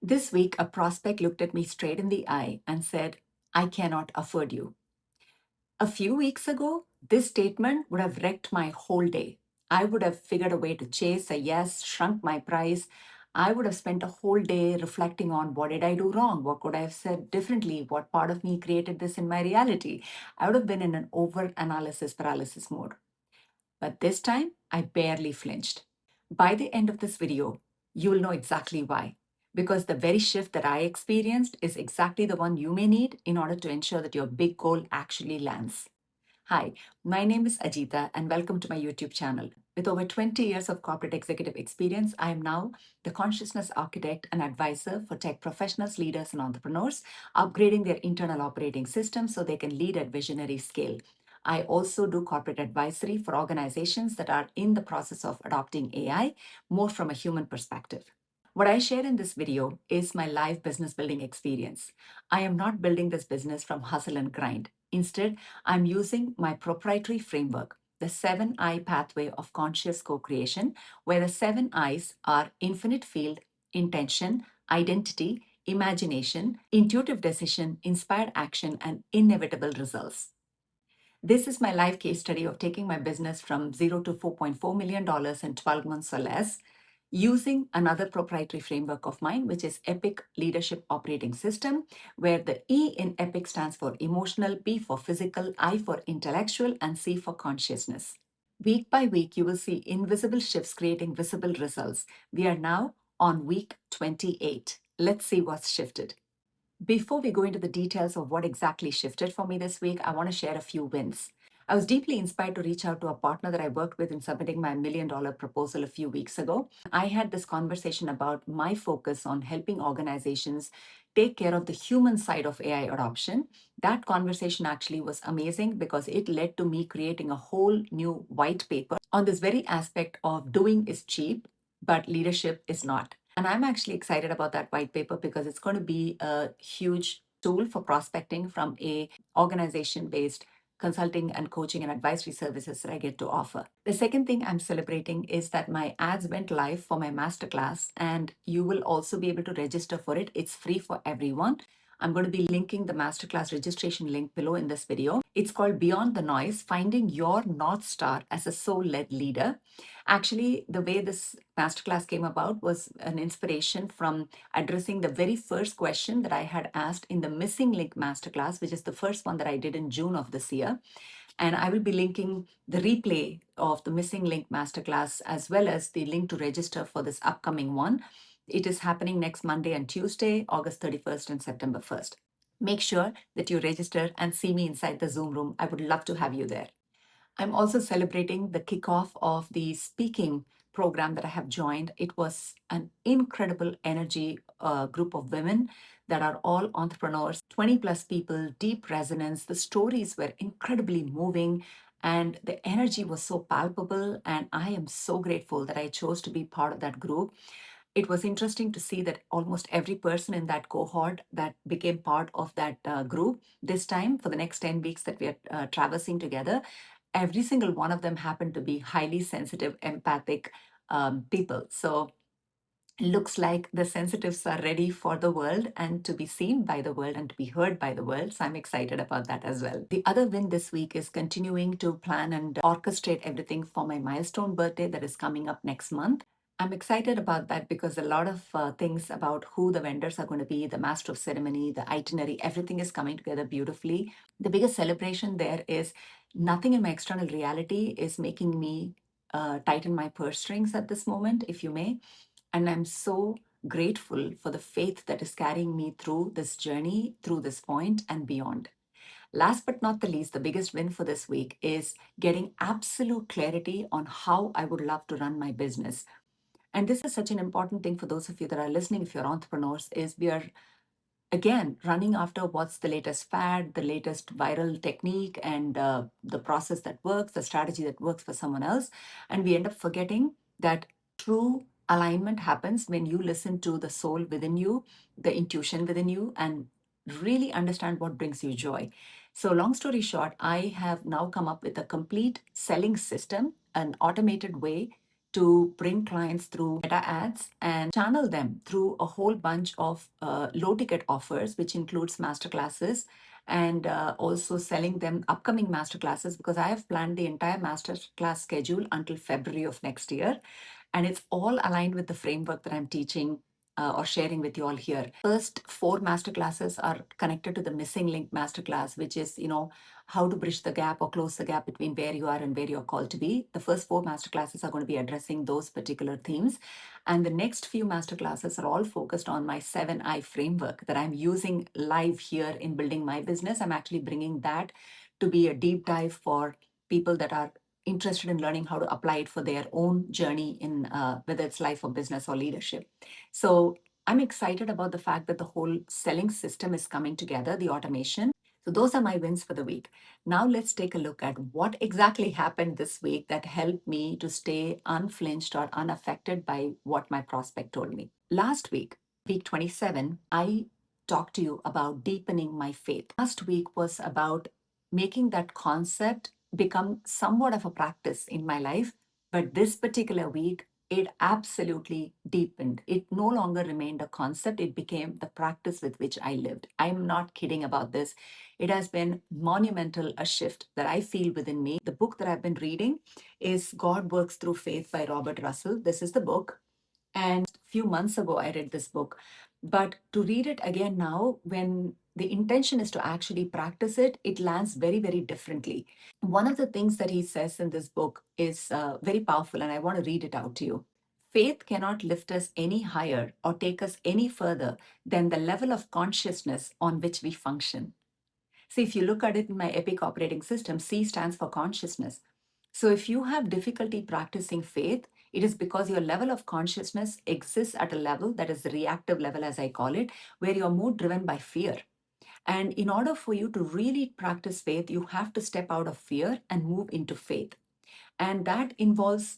This week, a prospect looked at me straight in the eye and said, I cannot afford you. A few weeks ago, this statement would have wrecked my whole day. I would have figured a way to chase a yes, shrunk my price. I would have spent a whole day reflecting on what did I do wrong? What could I have said differently? What part of me created this in my reality? I would have been in an over analysis paralysis mode. But this time, I barely flinched. By the end of this video, you will know exactly why. Because the very shift that I experienced is exactly the one you may need in order to ensure that your big goal actually lands. Hi, my name is Ajita, and welcome to my YouTube channel. With over 20 years of corporate executive experience, I am now the consciousness architect and advisor for tech professionals, leaders, and entrepreneurs, upgrading their internal operating system so they can lead at visionary scale. I also do corporate advisory for organizations that are in the process of adopting AI, more from a human perspective. What I share in this video is my live business building experience. I am not building this business from hustle and grind. Instead, I'm using my proprietary framework, the 7I pathway of conscious co creation, where the 7Is are infinite field, intention, identity, imagination, intuitive decision, inspired action, and inevitable results. This is my live case study of taking my business from zero to $4.4 million in 12 months or less, using another proprietary framework of mine, which is Epic Leadership Operating System, where the E in Epic stands for emotional, P for physical, I for intellectual, and C for consciousness. Week by week, you will see invisible shifts creating visible results. We are now on week 28. Let's see what's shifted. Before we go into the details of what exactly shifted for me this week, I want to share a few wins. I was deeply inspired to reach out to a partner that I worked with in submitting my $1 million proposal a few weeks ago. I had this conversation about my focus on helping organizations take care of the human side of AI adoption. That conversation actually was amazing because it led to me creating a whole new white paper on this very aspect of doing is cheap, but leadership is not. And I'm actually excited about that white paper because it's going to be a huge tool for prospecting from a organization-based consulting and coaching and advisory services that I get to offer. The second thing I'm celebrating is that my ads went live for my masterclass, and you will also be able to register for it. It's free for everyone. I'm going to be linking the masterclass registration link below in this video. It's called Beyond the Noise, Finding Your North Star as a Soul-Led Leader. Actually, the way this masterclass came about was an inspiration from addressing the very first question that I had asked in the Missing Link masterclass, which is the first one that I did in June of this year. And I will be linking the replay of the Missing Link masterclass as well as the link to register for this upcoming one. It is happening next Monday and Tuesday, August 31st and September 1st. Make sure that you register and see me inside the Zoom room. I would love to have you there. I'm also celebrating the kickoff of the speaking program that I have joined. It was an incredible energy group of women that are all entrepreneurs, 20 plus people, deep resonance. The stories were incredibly moving and the energy was so palpable. And I am so grateful that I chose to be part of that group. It was interesting to see that almost every person in that cohort that became part of that group this time for the next 10 weeks that we are traversing together, every single one of them happened to be highly sensitive, empathic people. So looks like the sensitives are ready for the world and to be seen by the world and to be heard by the world. So I'm excited about that as well. The other win this week is continuing to plan and orchestrate everything for my milestone birthday that is coming up next month. I'm excited about that because a lot of things about who the vendors are going to be, the master of ceremony, the itinerary, everything is coming together beautifully. The biggest celebration there is nothing in my external reality is making me tighten my purse strings at this moment, if you may. And I'm so grateful for the faith that is carrying me through this journey, through this point, and beyond. Last but not the least, the biggest win for this week is getting absolute clarity on how I would love to run my business. And this is such an important thing for those of you that are listening, if you're entrepreneurs, is we are again running after what's the latest fad, the latest viral technique, and the process that works, the strategy that works for someone else. And we end up forgetting that true alignment happens when you listen to the soul within you, the intuition within you, and really understand what brings you joy. So, long story short, I have now come up with a complete selling system, an automated way to bring clients through meta ads and channel them through a whole bunch of low ticket offers, which includes masterclasses and also selling them upcoming masterclasses, because I have planned the entire masterclass schedule until February of next year. And it's all aligned with the framework that I'm teaching or sharing with you all here. First four masterclasses are connected to the missing link masterclass, which is, how to bridge the gap or close the gap between where you are and where you're called to be. The first four masterclasses are going to be addressing those particular themes. And the next few masterclasses are all focused on my 7I framework that I'm using live here in building my business. I'm actually bringing that to be a deep dive for people that are interested in learning how to apply it for their own journey in whether it's life or business or leadership. So I'm excited about the fact that the whole selling system is coming together, the automation. So those are my wins for the week. Now let's take a look at what exactly happened this week that helped me to stay unflinched or unaffected by what my prospect told me. Last week, week 27, I talked to you about deepening my faith. Last week was about making that concept become somewhat of a practice in my life. But this particular week, it absolutely deepened. It no longer remained a concept. It became the practice with which I lived. I'm not kidding about this. It has been monumental, a shift that I feel within me. The book that I've been reading is God Works Through Faith by Robert Russell. This is the book. And a few months ago, I read this book. But to read it again now, when the intention is to actually practice it, it lands very, very differently. One of the things that he says in this book is very powerful, and I want to read it out to you. Faith cannot lift us any higher or take us any further than the level of consciousness on which we function. See, if you look at it in my EPIC operating system, C stands for consciousness. So if you have difficulty practicing faith, it is because your level of consciousness exists at a level that is the reactive level, as I call it, where you're more driven by fear. And in order for you to really practice faith, you have to step out of fear and move into faith. And that involves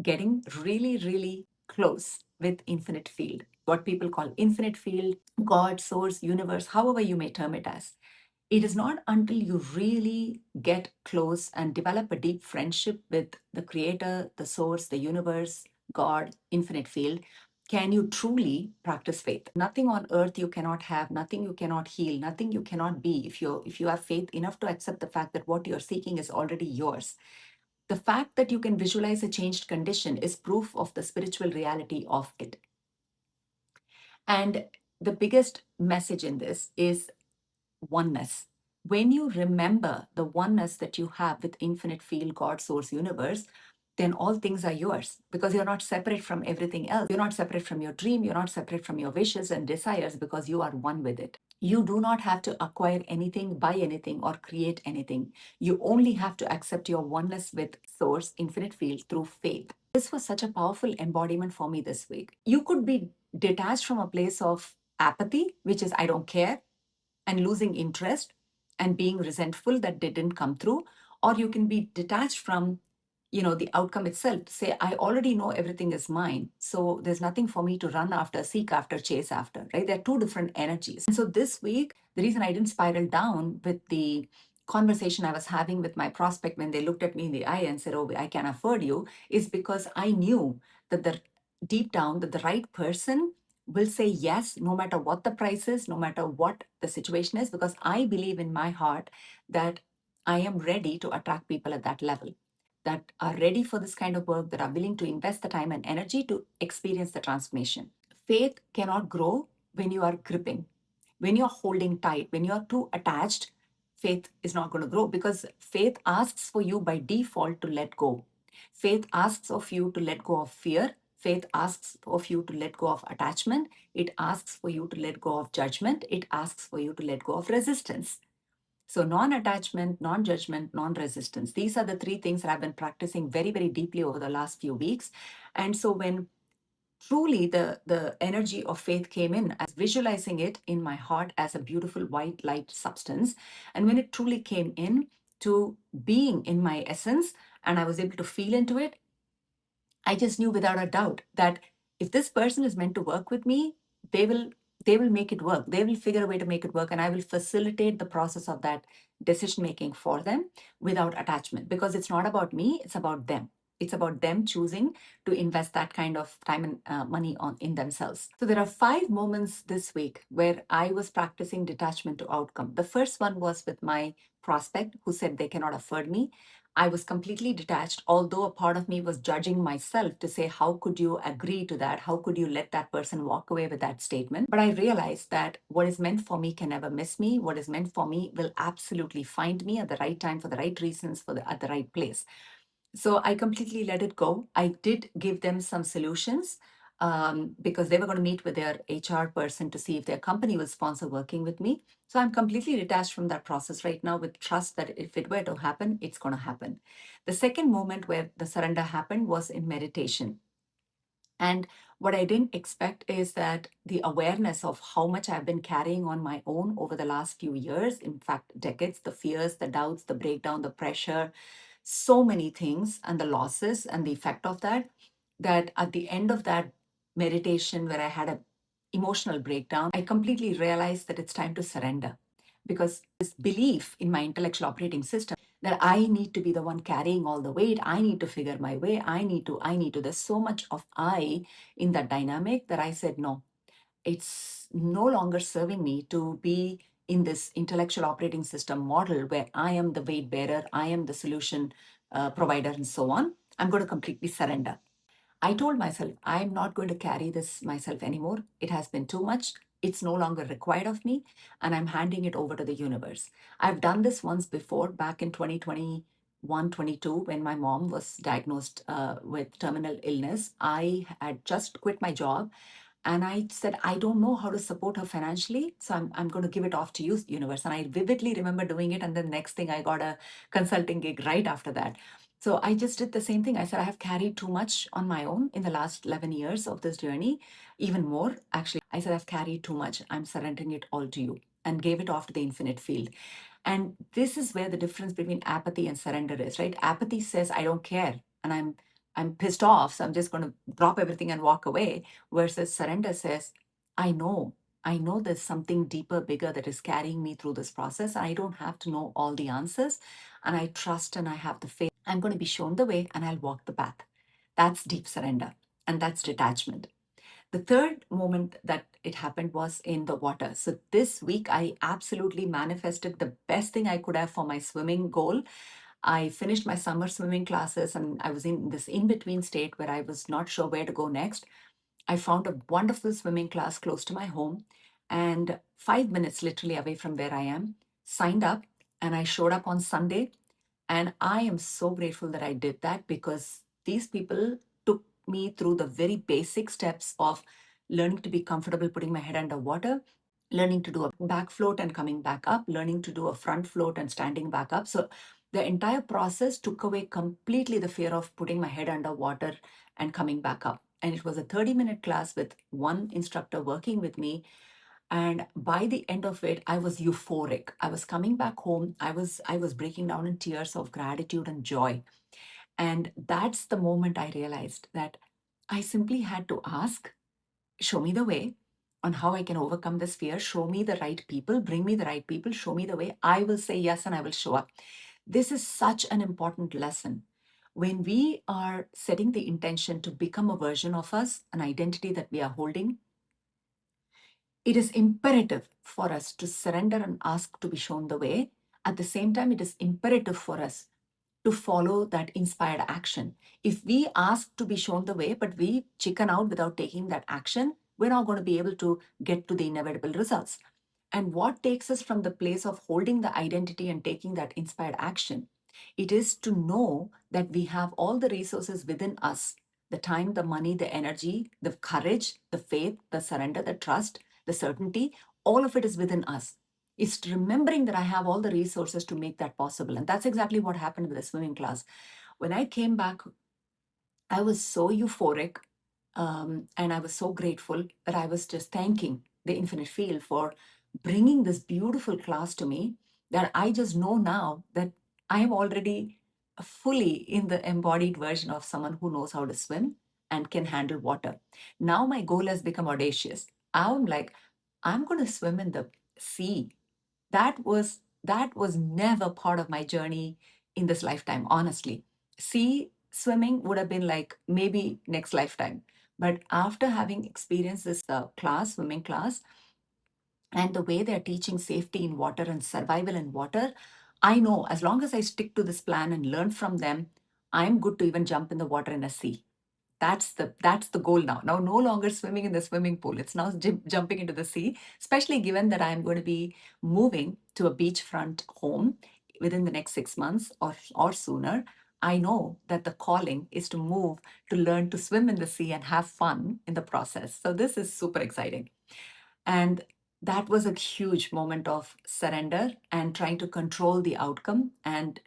getting really, really close with infinite field, what people call infinite field, God, source, universe, however you may term it as. It is not until you really get close and develop a deep friendship with the creator, the source, the universe, God, infinite field, can you truly practice faith. Nothing on earth you cannot have, nothing you cannot heal, nothing you cannot be if you have faith enough to accept the fact that what you're seeking is already yours. The fact that you can visualize a changed condition is proof of the spiritual reality of it. And the biggest message in this is oneness. When you remember the oneness that you have with infinite field, God, source, universe, then all things are yours because you're not separate from everything else. You're not separate from your dream. You're not separate from your wishes and desires because you are one with it. You do not have to acquire anything, buy anything, or create anything. You only have to accept your oneness with source, infinite field through faith. This was such a powerful embodiment for me this week. You could be detached from a place of apathy, which is I don't care, and losing interest and being resentful that they didn't come through, or you can be detached from the outcome itself. Say, I already know everything is mine, so there's nothing for me to run after, seek after, chase after, right? They're two different energies. And so this week, the reason I didn't spiral down with the conversation I was having with my prospect when they looked at me in the eye and said, oh, I can afford you, is because I knew that the deep down that the right person will say yes, no matter what the price is, no matter what the situation is, because I believe in my heart that I am ready to attract people at that level, that are ready for this kind of work, that are willing to invest the time and energy to experience the transformation. Faith cannot grow when you are gripping, when you're holding tight, when you're too attached. Faith is not going to grow because faith asks for you by default to let go. Faith asks of you to let go of fear. Faith asks of you to let go of attachment. It asks for you to let go of judgment. It asks for you to let go of resistance. So, non attachment, non judgment, non resistance. These are the three things that I've been practicing very, very deeply over the last few weeks. And so, when truly the energy of faith came in, as visualizing it in my heart as a beautiful white light substance, and when it truly came in to being in my essence, and I was able to feel into it, I just knew without a doubt that if this person is meant to work with me, they will they will make it work. They will figure a way to make it work, and I will facilitate the process of that decision making for them without attachment, because it's not about me, it's about them. It's about them choosing to invest that kind of time and money in themselves. So there are 5 moments this week where I was practicing detachment to outcome. The first one was with my prospect who said they cannot afford me. I was completely detached, although a part of me was judging myself to say, how could you agree to that? How could you let that person walk away with that statement? But I realized that what is meant for me can never miss me. What is meant for me will absolutely find me at the right time, for the right reasons, at the right place. So I completely let it go. I did give them some solutions because they were going to meet with their HR person to see if their company will sponsor working with me. So I'm completely detached from that process right now with trust that if it were to happen, it's going to happen. The second moment where the surrender happened was in meditation. And what I didn't expect is that the awareness of how much I've been carrying on my own over the last few years, in fact, decades, the fears, the doubts, the breakdown, the pressure, so many things, and the losses and the effect of that, that at the end of that meditation, where I had an emotional breakdown, I completely realized that it's time to surrender. Because this belief in my intellectual operating system that I need to be the one carrying all the weight. I need to figure my way. I need to. There's so much of I in that dynamic that I said, no, it's no longer serving me to be in this intellectual operating system model where I am the weight bearer, I am the solution provider, and so on. I'm going to completely surrender. I told myself, I'm not going to carry this myself anymore. It has been too much. It's no longer required of me, and I'm handing it over to the universe. I've done this once before, back in 2021, 22, when my mom was diagnosed with terminal illness. I had just quit my job and I said, I don't know how to support her financially. So I'm going to give it off to you, universe. And I vividly remember doing it. And the next thing, I got a consulting gig right after that. So I just did the same thing. I said, I have carried too much on my own in the last 11 years of this journey, even more. Actually, I said, I've carried too much. I'm surrendering it all to you, and gave it off to the infinite field. And this is where the difference between apathy and surrender is, right? Apathy says, I don't care. And I'm pissed off. So I'm just going to drop everything and walk away. Versus surrender says, I know. I know there's something deeper, bigger that is carrying me through this process. I don't have to know all the answers. And I trust and I have the faith. I'm going to be shown the way and I'll walk the path. That's deep surrender. And that's detachment. The third moment that it happened was in the water. So this week, I absolutely manifested the best thing I could have for my swimming goal. I finished my summer swimming classes and I was in this in between state where I was not sure where to go next. I found a wonderful swimming class close to my home and 5 minutes literally away from where I am, signed up, and I showed up on Sunday. And I am so grateful that I did that because these people took me through the very basic steps of learning to be comfortable putting my head underwater, learning to do a back float and coming back up, learning to do a front float and standing back up. So the entire process took away completely the fear of putting my head underwater and coming back up. And it was a 30-minute class with one instructor working with me. And by the end of it, I was euphoric. I was coming back home. I was breaking down in tears of gratitude and joy. And that's the moment I realized that I simply had to ask, show me the way on how I can overcome this fear. Show me the right people, bring me the right people, show me the way. I will say yes and I will show up. This is such an important lesson. When we are setting the intention to become a version of us, an identity that we are holding, it is imperative for us to surrender and ask to be shown the way. At the same time, it is imperative for us to follow that inspired action. If we ask to be shown the way, but we chicken out without taking that action, we're not going to be able to get to the inevitable results. And what takes us from the place of holding the identity and taking that inspired action? It is to know that we have all the resources within us: the time, the money, the energy, the courage, the faith, the surrender, the trust, the certainty. All of it is within us. It's remembering that I have all the resources to make that possible. And that's exactly what happened with the swimming class. When I came back, I was so euphoric and I was so grateful that I was just thanking the infinite field for bringing this beautiful class to me, that I just know now that I am already fully in the embodied version of someone who knows how to swim and can handle water. Now my goal has become audacious. I'm like, I'm going to swim in the sea. That was never part of my journey in this lifetime, honestly. Sea Swimming would have been like maybe next lifetime. But after having experienced this swimming class, and the way they're teaching safety in water and survival in water, I know as long as I stick to this plan and learn from them, I'm good to even jump in the water in a sea. That's the goal now. Now no longer swimming in the swimming pool. It's now jumping into the sea, especially given that I'm going to be moving to a beachfront home within the next 6 months or sooner. I know that the calling is to move to learn to swim in the sea and have fun in the process. So this is super exciting. And that was a huge moment of surrender and trying to control the outcome and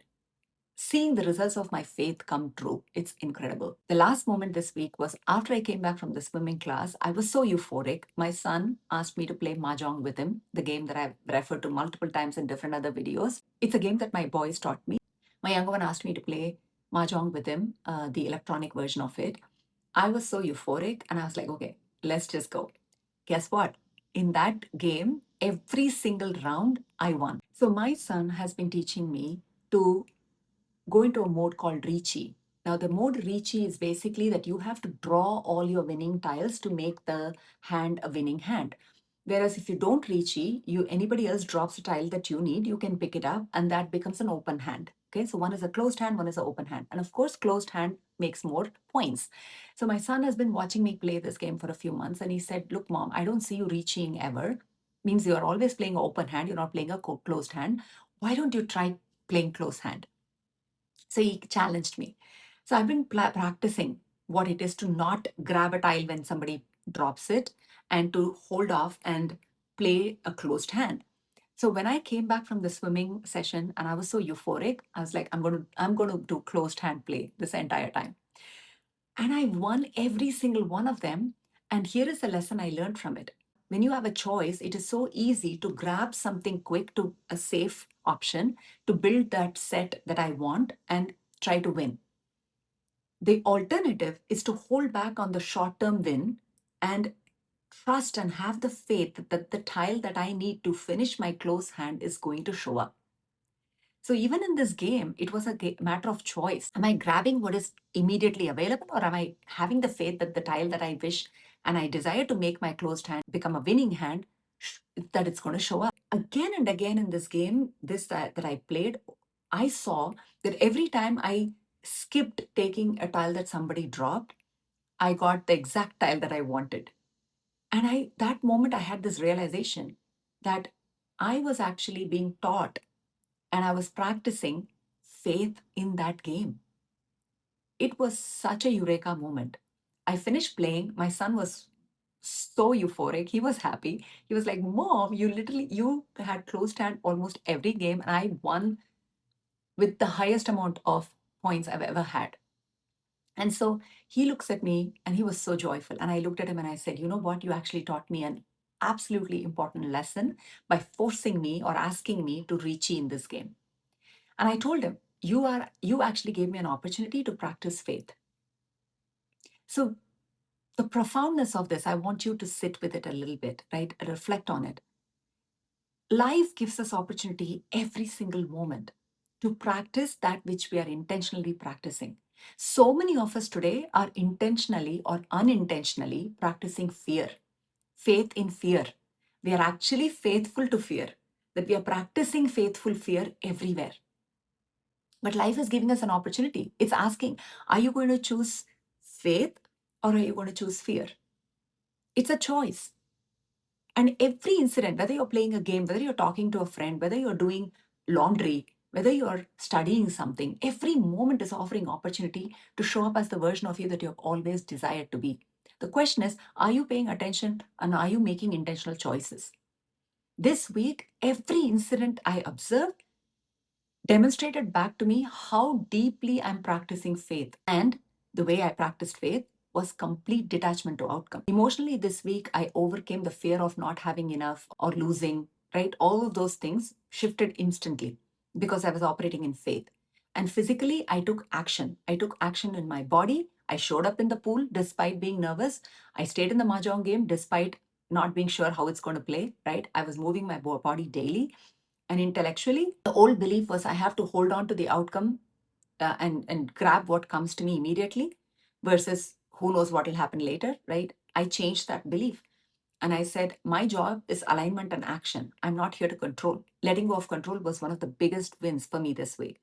seeing the results of my faith come true. It's incredible. The last moment this week was after I came back from the swimming class. I was so euphoric. My son asked me to play Mahjong with him, the game that I've referred to multiple times in different other videos. It's a game that my boys taught me. My younger one asked me to play Mahjong with him, the electronic version of it. I was so euphoric and I was like, okay, let's just go. Guess what? In that game, every single round I won. So my son has been teaching me to go into a mode called Ricci. Now, the mode Ricci is basically that you have to draw all your winning tiles to make the hand a winning hand. Whereas if you don't Ricci, anybody else drops a tile that you need, you can pick it up and that becomes an open hand. Okay, so one is a closed hand, one is an open hand. And of course, closed hand makes more points. So my son has been watching me play this game for a few months and he said, look, mom, I don't see you reaching ever. Means you're always playing an open hand, you're not playing a closed hand. Why don't you try playing closed hand? So he challenged me. So I've been practicing what it is to not grab a tile when somebody drops it and to hold off and play a closed hand. So when I came back from the swimming session and I was so euphoric, I was like, I'm going to do closed hand play this entire time. And I won every single one of them. And here is the lesson I learned from it. When you have a choice, it is so easy to grab something quick to a safe option to build that set that I want and try to win. The alternative is to hold back on the short term win and trust and have the faith that the tile that I need to finish my close hand is going to show up. So even in this game, it was a matter of choice. Am I grabbing what is immediately available, or am I having the faith that the tile that I wish and I desire to make my closed hand become a winning hand, that it's going to show up? Again and again in this game, that I played, I saw that every time I skipped taking a tile that somebody dropped, I got the exact tile that I wanted. And that moment I had this realization that I was actually being taught and I was practicing faith in that game. It was such a eureka moment. I finished playing. My son was so euphoric. He was happy. He was like, Mom, you had closed hand almost every game, and I won with the highest amount of points I've ever had. And so he looks at me and he was so joyful. And I looked at him and I said, you know what? You actually taught me an absolutely important lesson by forcing me or asking me to reach in this game. And I told him, you actually gave me an opportunity to practice faith. So the profoundness of this, I want you to sit with it a little bit, right? Reflect on it. Life gives us opportunity every single moment to practice that which we are intentionally practicing. So many of us today are intentionally or unintentionally practicing fear, faith in fear. We are actually faithful to fear, that we are practicing faithful fear everywhere. But life is giving us an opportunity. It's asking, are you going to choose faith or are you going to choose fear? It's a choice. And every incident, whether you're playing a game, whether you're talking to a friend, whether you're doing laundry, whether you're studying something, every moment is offering opportunity to show up as the version of you that you've always desired to be. The question is, are you paying attention and are you making intentional choices? This week, every incident I observed demonstrated back to me how deeply I'm practicing faith. And the way I practiced faith was complete detachment to outcome. Emotionally, this week, I overcame the fear of not having enough or losing, right? All of those things shifted instantly because I was operating in faith. And physically, I took action. I took action in my body. I showed up in the pool despite being nervous. I stayed in the Mahjong game despite not being sure how it's going to play, right? I was moving my body daily. And intellectually, the old belief was I have to hold on to the outcome and grab what comes to me immediately versus who knows what will happen later, right? I changed that belief. And I said, my job is alignment and action. I'm not here to control. Letting go of control was one of the biggest wins for me this week.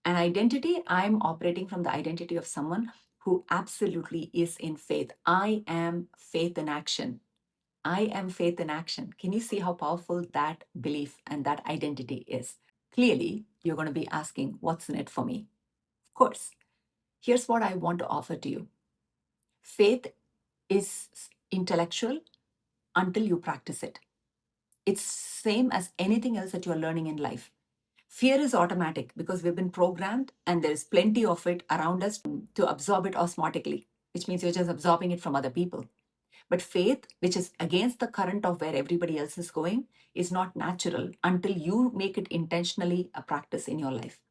And identity, I'm operating from the identity of someone who absolutely is in faith. I am faith in action. I am faith in action. Can you see how powerful that belief and that identity is? Clearly, you're going to be asking, what's in it for me? Of course, here's what I want to offer to you. Faith is intellectual until you practice it. It's same as anything else that you're learning in life. Fear is automatic because we've been programmed and there's plenty of it around us to absorb it osmotically, which means you're just absorbing it from other people. But faith, which is against the current of where everybody else is going, is not natural until you make it intentionally a practice in your life.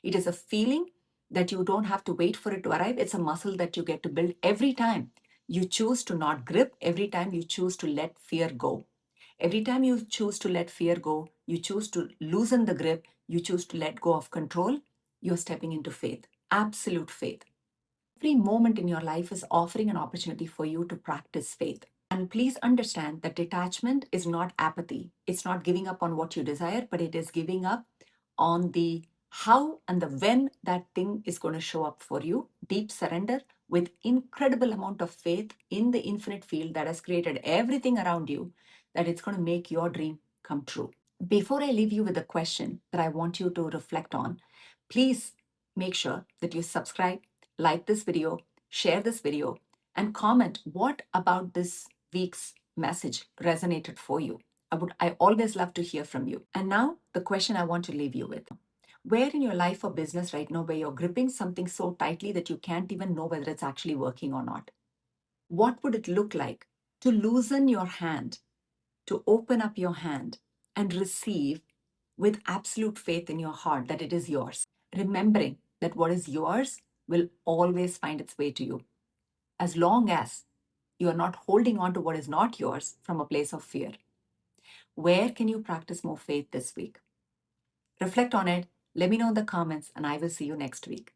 It is a feeling that you don't have to wait for it to arrive. It's a muscle that you get to build every time you choose to not grip, every time you choose to let fear go. Every time you choose to let fear go, you choose to loosen the grip, you choose to let go of control, you're stepping into faith, absolute faith. Every moment in your life is offering an opportunity for you to practice faith. And please understand that detachment is not apathy. It's not giving up on what you desire, but it is giving up on the how and the when that thing is going to show up for you. Deep surrender with incredible amount of faith in the infinite field that has created everything around you, that it's going to make your dream come true. Before I leave you with a question that I want you to reflect on, please make sure that you subscribe, like this video, share this video, and comment what about this week's message resonated for you. I always love to hear from you. And now the question I want to leave you with. Where in your life or business right now where you're gripping something so tightly that you can't even know whether it's actually working or not? What would it look like to loosen your hand, to open up your hand and receive with absolute faith in your heart that it is yours, remembering that what is yours will always find its way to you, as long as you are not holding on to what is not yours from a place of fear. Where can you practice more faith this week? Reflect on it, let me know in the comments, and I will see you next week.